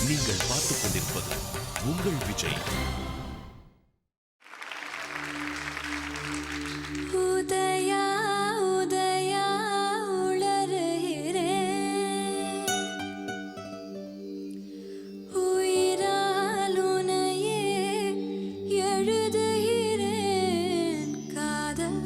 நீங்கள் பார்த்துக் கொண்டிருப்பது உங்கள் விஜய். உதயா உதயா உளறுகிறேன், உயிரால் உனையே எழுதுகிறேன் காதல்.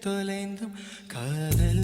தொலைந்தும் காதல்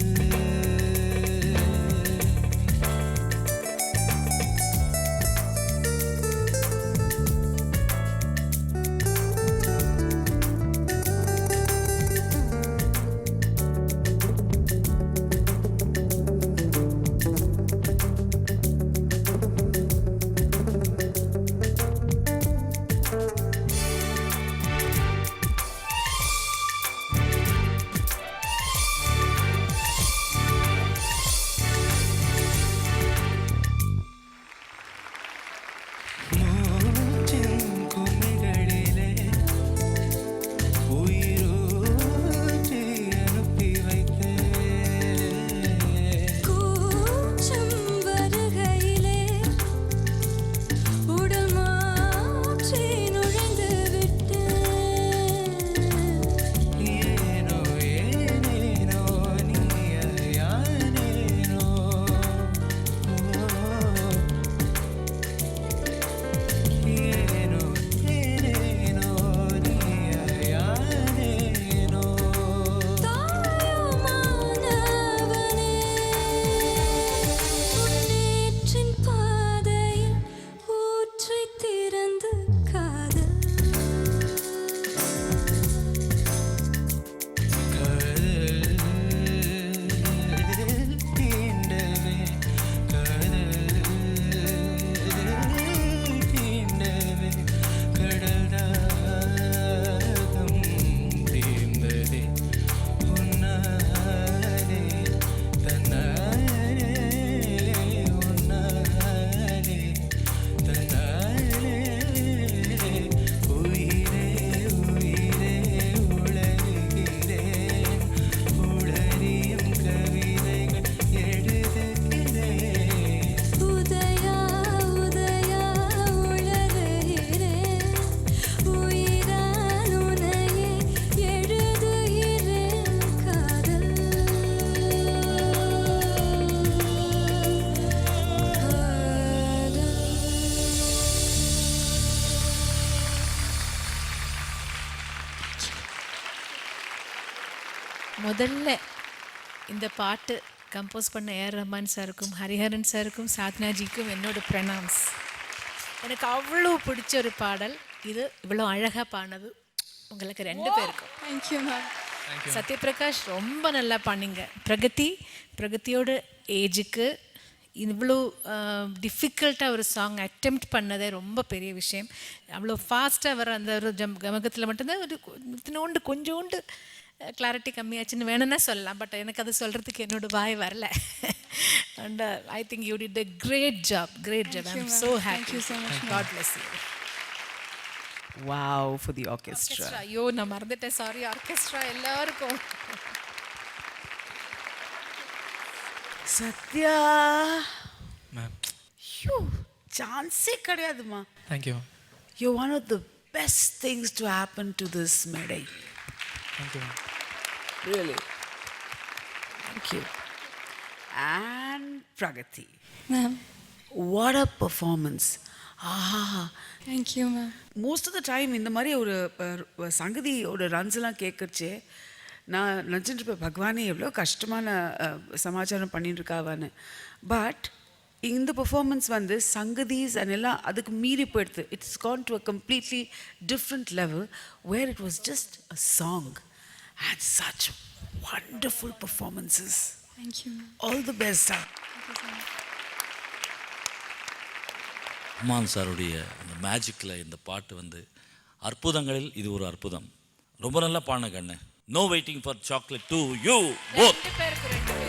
முதல்ல இந்த பாட்டு கம்போஸ் பண்ண ஏஆர் ரஹ்மான் சாருக்கும் ஹரிஹரன் சாருக்கும் சாத்னாஜிக்கும் என்னோட பிரணாம்ஸ். எனக்கு அவ்வளோ பிடிச்ச ஒரு பாடல் இது. இவ்வளோ அழகாக பாடினது உங்களுக்கு 2 பேருக்கும். Thank you ma'am. சத்யபிரகாஷ் ரொம்ப நல்லா பண்ணீங்க. பிரகதியோட ஏஜுக்கு இவ்வளோ டிஃபிகல்ட்டாக ஒரு சாங் அட்டெம்ப்ட் பண்ணதே ரொம்ப பெரிய விஷயம். அவ்வளோ ஃபாஸ்ட்டாக வர அந்த ஒரு கமகத்தில் மட்டும்தான் ஒரு கொஞ்சோண்டு கிளாரிட்டி கம்மியாச்சுன்னு வேணும்னா சொல்லலாம். பட் எனக்கு அது சொல்கிறதுக்கு என்னோட வாய் வரல. And I think you did a great job. I am so happy. God bless you. Wow for the orchestra. ஐயோ நான் மறந்துட்டேன், சாரி. ஆர்கெஸ்ட்ரா எல்லாருக்கும். Satya. மேம் சான்ஸே கிடையாதுமா. Thank you. You're one of the best things to happen to this Medai. Thank you ma'am. Really. Thank you. And Pragati. Ma'am What a performance. Ah. Thank you ma'am. Most of the time இந்த மாதிரி ஒரு சங்கதியோட runs எல்லாம் கேட்கறச்சே நான் நினச்சிட்டு இருப்பேன், பகவானே எவ்வளோ கஷ்டமான சமாச்சாரம் பண்ணிட்டு இருக்காவான்னு. பட் இந்த பெர்ஃபார்மன்ஸ் வந்து சங்கதிஸ் அண்ட் எல்லாம் அதுக்கு மீறி போயிடுது. It's gone to a completely different level where it was just a song and such wonderful performances. Thank you ma'am. All the best. Rahman சாருடைய அந்த மேஜிக்கில் இந்த பாட்டு வந்து அற்புதங்களில் இது ஒரு அற்புதம். ரொம்ப நல்லா பாடின கண்ணு. No waiting for chocolate to you both. 2 பேருக்கு 2 பேர்.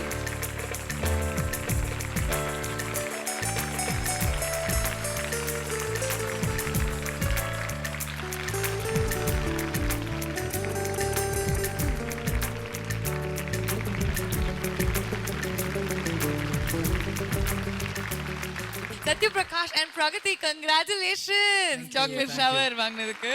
Satyaprakash and Pragati, congratulations chocolate shower வாங்கினதுக்கு.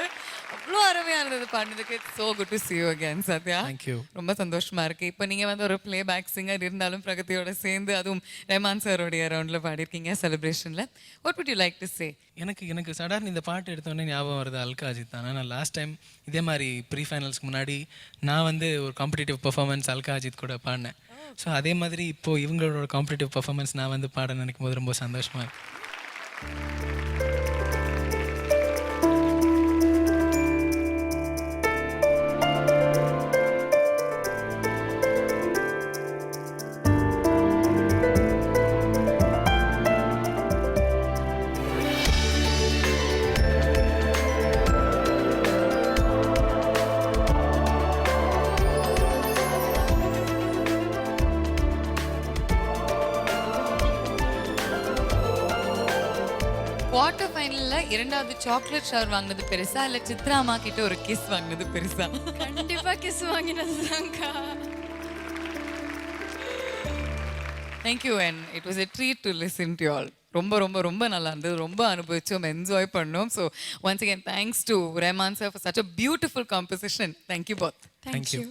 அவ்வளோ அருமையாக இருந்தது பாடினதுக்கு. It's so good to see you again Sathya. Thank you. ரொம்ப சந்தோஷமா இருக்கு. இப்போ நீங்கள் வந்து ஒரு ப்ளே பேக் சிங்கர் இருந்தாலும் பிரகதியோட சேர்ந்து அதுவும் ரஹ்மான் சாரோடைய ரவுண்டில் பாடியிருக்கீங்க செலிப்ரேஷனில். What would you like to say? எனக்கு சடார்னு இந்த பாட்டு எடுத்தோடனே ஞாபகம் வருது அல்கா அஜித் தான். நான் லாஸ்ட் டைம் இதே மாதிரி ப்ரீ ஃபைனல்ஸ்க்கு முன்னாடி நான் வந்து ஒரு காம்படிட்டிவ் பர்ஃபார்மன்ஸ் அல்கா அஜித் கூட பாடினேன். ஸோ அதே மாதிரி இப்போது இவங்களோட காம்படிட்டிவ் பர்ஃபார்மன்ஸ் நான் வந்து பாட நினைக்கும் போது ரொம்ப சந்தோஷமாக இருக்கு. குவார்ட்டர் ஃபைனலில் 2வது சாக்லேட் ஷவர் வாங்கினது பெருசா இல்லை சித்ரா அம்மா கிட்ட ஒரு கிஸ் வாங்கினது பெருசா? கண்டிப்பா கிஸ் வாங்கினது தான்க்கா. Thank you and it was a treat to listen to all. ரொம்ப ரொம்ப ரொம்ப நல்லா இருந்தது. ரொம்ப அனுபவிச்சோம், என்ஜாய் பண்ணோம். So once again thanks to Rahman sir for such a beautiful composition. Thank you both. Thank you.